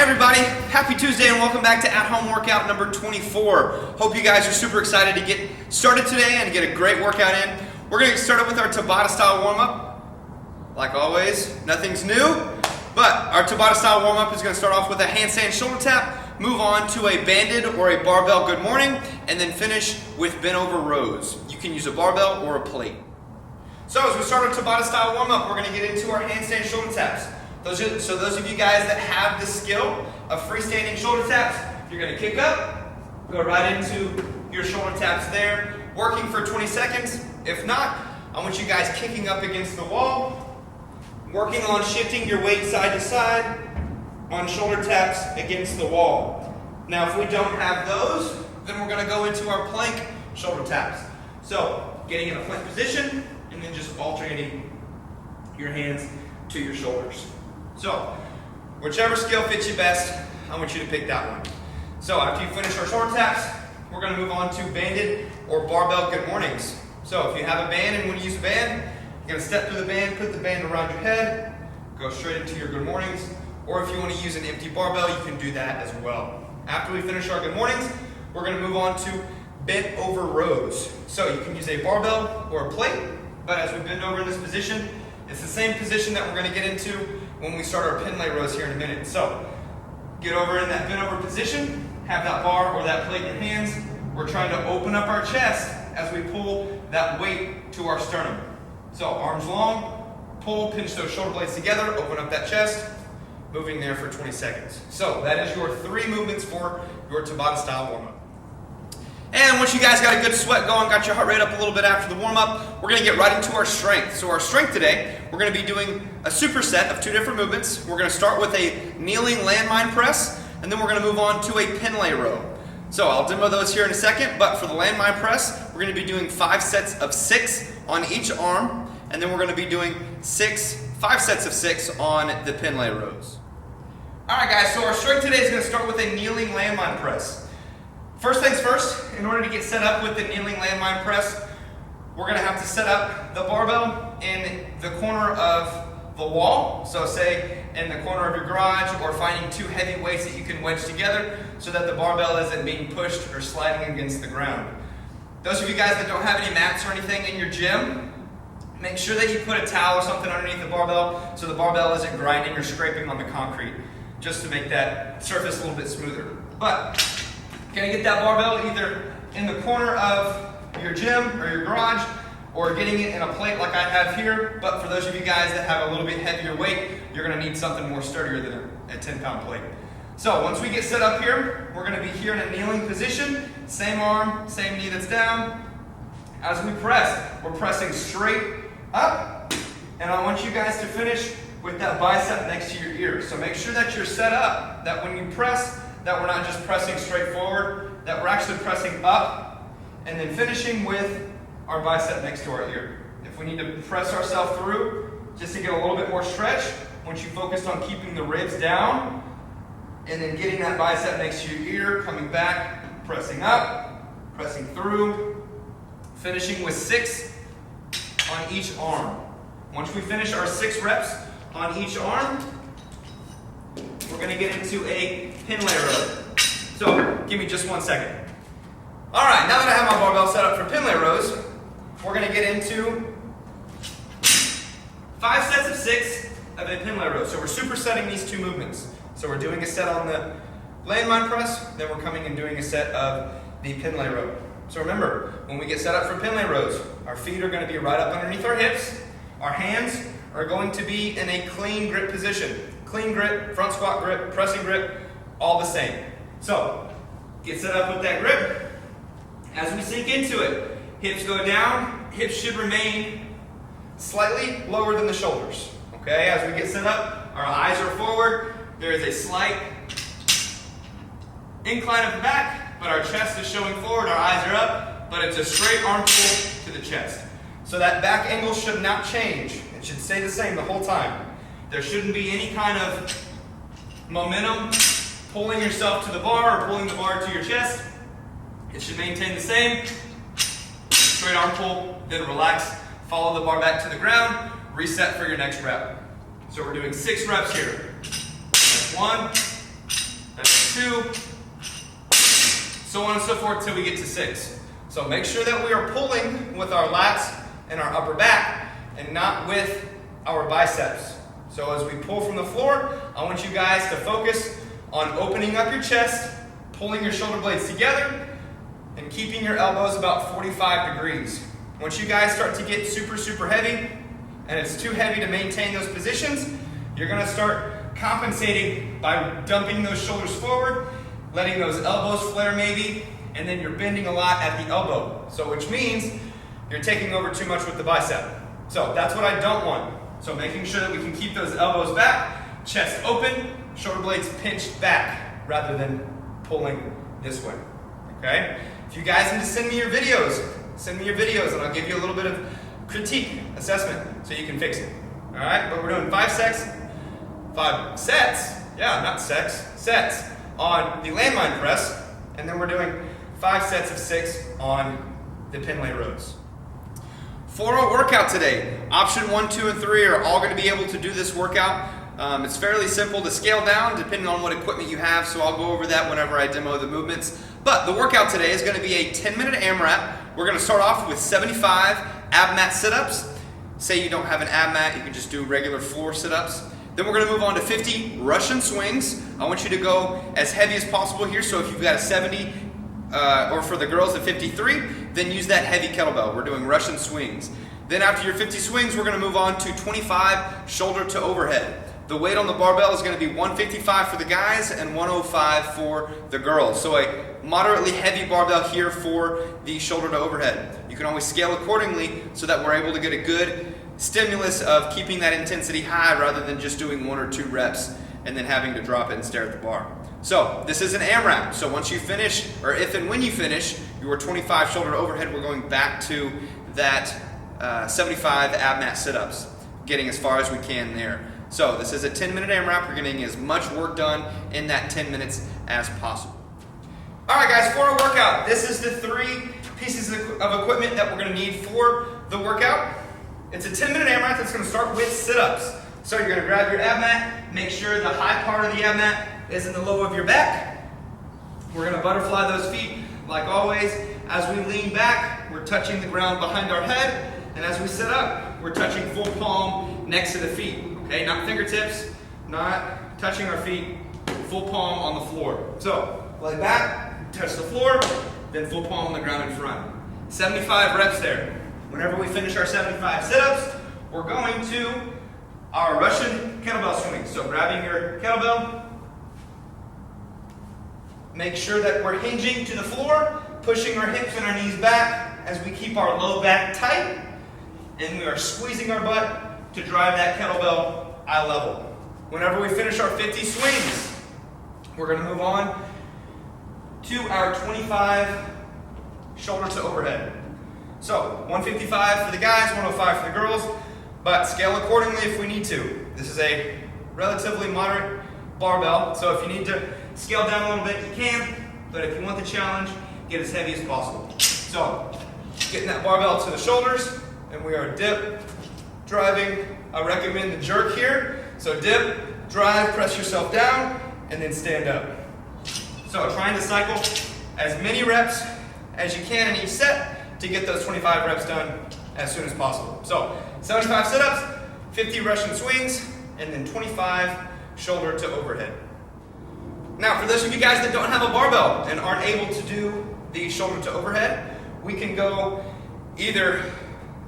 everybody, happy Tuesday and welcome back to At Home Workout number 24. Hope you guys are super excited to get started today and get a great workout in. We're going to get started with our Tabata style warm-up. Like always, nothing's new, but our Tabata style warm-up is going to start off with a handstand shoulder tap, move on to a banded or a barbell good morning, and then finish with bent over rows. You can use a barbell or a plate. So as we start our Tabata style warm-up, we're going to get into our handstand shoulder taps. So those of you guys that have the skill of freestanding shoulder taps, you're going to kick up, go right into your shoulder taps there, working for 20 seconds. If not, I want you guys kicking up against the wall, working on shifting your weight side to side on shoulder taps against the wall. Now if we don't have those, then we're going to go into our plank shoulder taps. So getting in a plank position and then just alternating your hands to your shoulders. So, whichever skill fits you best, I want you to pick that one. So after you finish our shoulder taps, we're going to move on to banded or barbell good mornings. So if you have a band and want to use a band, you're going to step through the band, put the band around your head, go straight into your good mornings, or if you want to use an empty barbell, you can do that as well. After we finish our good mornings, we're going to move on to bent over rows. So you can use a barbell or a plate, but as we bend over in this position, it's the same position that we're going to get into when we start our Pendlay Rows here in a minute. So get over in that bent over position, have that bar or that plate in your hands. We're trying to open up our chest as we pull that weight to our sternum. So arms long, pull, pinch those shoulder blades together, open up that chest, moving there for 20 seconds. So that is your 3 movements for your Tabata style warm-up. And once you guys got a good sweat going, got your heart rate up a little bit after the warm-up, we're going to get right into our strength. So our strength today, we're going to be doing a superset of 2 different movements. We're going to start with a kneeling landmine press, and then we're going to move on to a Pendlay row. So I'll demo those here in a second, but for the landmine press, we're going to be doing 5 sets of 6 on each arm, and then we're going to be doing 5 sets of 6 on the Pendlay rows. Alright guys, so our strength today is going to start with a kneeling landmine press. First things first, in order to get set up with the kneeling landmine press, we're going to have to set up the barbell in the corner of the wall. So say in the corner of your garage, or finding 2 heavy weights that you can wedge together so that the barbell isn't being pushed or sliding against the ground. Those of you guys that don't have any mats or anything in your gym, make sure that you put a towel or something underneath the barbell so the barbell isn't grinding or scraping on the concrete, just to make that surface a little bit smoother. But gonna get that barbell either in the corner of your gym or your garage, or getting it in a plate like I have here. But for those of you guys that have a little bit heavier weight, you're gonna need something more sturdier than a 10-pound plate. So once we get set up here, we're gonna be here in a kneeling position, same arm, same knee that's down. As we press, we're pressing straight up, and I want you guys to finish with that bicep next to your ear. So make sure that you're set up, that when you press, that we're not just pressing straight forward, that we're actually pressing up and then finishing with our bicep next to our ear. If we need to press ourselves through just to get a little bit more stretch, once you focused on keeping the ribs down and then getting that bicep next to your ear, coming back, pressing up, pressing through, finishing with 6 on each arm. Once we finish our 6 reps on each arm, we're going to get into a Pendlay row. So give me just 1 second. Alright, now that I have my barbell set up for Pendlay rows, we're going to get into 5 sets of 6 of a Pendlay row. So we're supersetting these 2 movements. So we're doing a set on the landmine press, then we're coming and doing a set of the Pendlay row. So remember, when we get set up for Pendlay rows, our feet are going to be right up underneath our hips. Our hands are going to be in a clean grip position. Clean grip, front squat grip, pressing grip, all the same. So, get set up with that grip. As we sink into it, hips go down, hips should remain slightly lower than the shoulders. Okay, as we get set up, our eyes are forward. There is a slight incline of the back, but our chest is showing forward, our eyes are up, but it's a straight arm pull to the chest. So that back angle should not change. It should stay the same the whole time. There shouldn't be any kind of momentum pulling yourself to the bar or pulling the bar to your chest. It should maintain the same. Straight arm pull, then relax, follow the bar back to the ground, reset for your next rep. So we're doing 6 reps here. That's 1, That's 2, so on and so forth till we get to 6. So make sure that we are pulling with our lats and our upper back and not with our biceps. So as we pull from the floor, I want you guys to focus on opening up your chest, pulling your shoulder blades together, and keeping your elbows about 45 degrees. Once you guys start to get super heavy, and it's too heavy to maintain those positions, you're gonna start compensating by dumping those shoulders forward, letting those elbows flare maybe, and then you're bending a lot at the elbow. So which means you're taking over too much with the bicep. So that's what I don't want. So making sure that we can keep those elbows back, chest open, shoulder blades pinched back rather than pulling this way, okay? If you guys need to send me your videos and I'll give you a little bit of critique, assessment, so you can fix it, all right? But we're doing 5 sets on the Landmine Press, and then we're doing 5 sets of 6 on the Pendlay Rows. For our workout today, option 1, 2, and 3 are all going to be able to do this workout. It's fairly simple to scale down depending on what equipment you have, so I'll go over that whenever I demo the movements. But the workout today is going to be a 10-minute AMRAP. We're going to start off with 75 ab mat sit-ups. Say you don't have an ab mat, you can just do regular floor sit-ups. Then we're going to move on to 50 Russian swings. I want you to go as heavy as possible here, so if you've got a 70, or for the girls a 53, then use that heavy kettlebell. We're doing Russian swings. Then after your 50 swings, we're going to move on to 25 shoulder to overhead. The weight on the barbell is going to be 155 for the guys and 105 for the girls. So a moderately heavy barbell here for the shoulder to overhead. You can always scale accordingly so that we're able to get a good stimulus of keeping that intensity high rather than just doing 1 or 2 reps and then having to drop it and stare at the bar. So this is an AMRAP. So once you finish, or if and when you finish your 25 shoulder to overhead, we're going back to that 75 ab mat sit-ups, getting as far as we can there. So this is a 10-minute AMRAP. We're getting as much work done in that 10 minutes as possible. All right, guys, for our workout, this is the 3 pieces of equipment that we're going to need for the workout. It's a 10-minute AMRAP that's going to start with sit-ups. So you're going to grab your ab mat, make sure the high part of the ab mat is in the low of your back. We're going to butterfly those feet like always. As we lean back, we're touching the ground behind our head, and as we sit up, we're touching full palm next to the feet. Okay, not fingertips, not touching our feet, full palm on the floor. So, lay back, touch the floor, then full palm on the ground in front. 75 reps there. Whenever we finish our 75 sit-ups, we're going to our Russian kettlebell swing. So grabbing your kettlebell, make sure that we're hinging to the floor, pushing our hips and our knees back as we keep our low back tight, and we are squeezing our butt to drive that kettlebell eye level. Whenever we finish our 50 swings, we're going to move on to our 25 shoulder to overhead. So 155 for the guys, 105 for the girls, but scale accordingly if we need to. This is a relatively moderate barbell, so if you need to scale down a little bit, you can, but if you want the challenge, get as heavy as possible. So getting that barbell to the shoulders, and we are dip, driving. I recommend the jerk here. So dip, drive, press yourself down, and then stand up. So trying to cycle as many reps as you can in each set to get those 25 reps done as soon as possible. So 75 sit-ups, 50 Russian swings, and then 25 shoulder to overhead. Now, for those of you guys that don't have a barbell and aren't able to do the shoulder to overhead, we can go either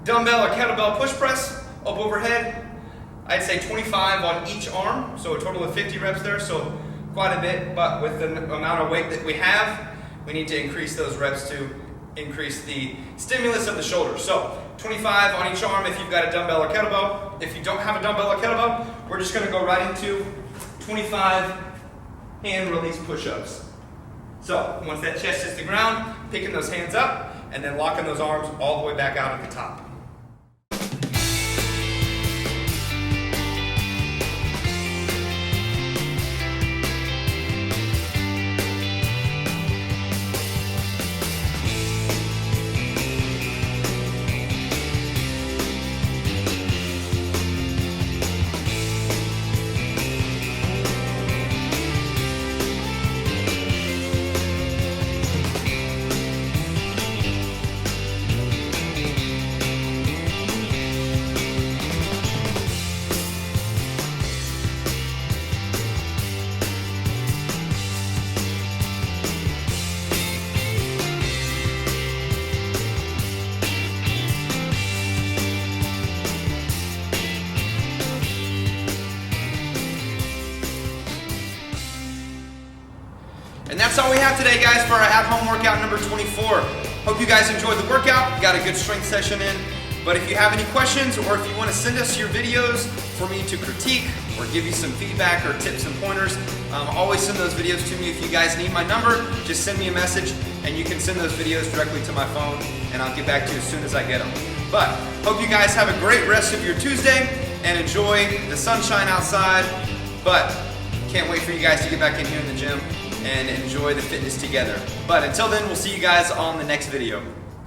dumbbell or kettlebell push press up overhead. I'd say 25 on each arm, so a total of 50 reps there, so quite a bit, but with the amount of weight that we have, we need to increase those reps to increase the stimulus of the shoulder. So 25 on each arm if you've got a dumbbell or kettlebell. If you don't have a dumbbell or kettlebell, we're just going to go right into 25 hand release push-ups. So once that chest hits the ground, picking those hands up and then locking those arms all the way back out at the top. And that's all we have today, guys, for our at-home workout number 24. Hope you guys enjoyed the workout, got a good strength session in. But if you have any questions, or if you want to send us your videos for me to critique or give you some feedback or tips and pointers, always send those videos to me. If you guys need my number, just send me a message and you can send those videos directly to my phone and I'll get back to you as soon as I get them. But hope you guys have a great rest of your Tuesday and enjoy the sunshine outside. But can't wait for you guys to get back in here in the gym and enjoy the fitness together. But until then, we'll see you guys on the next video.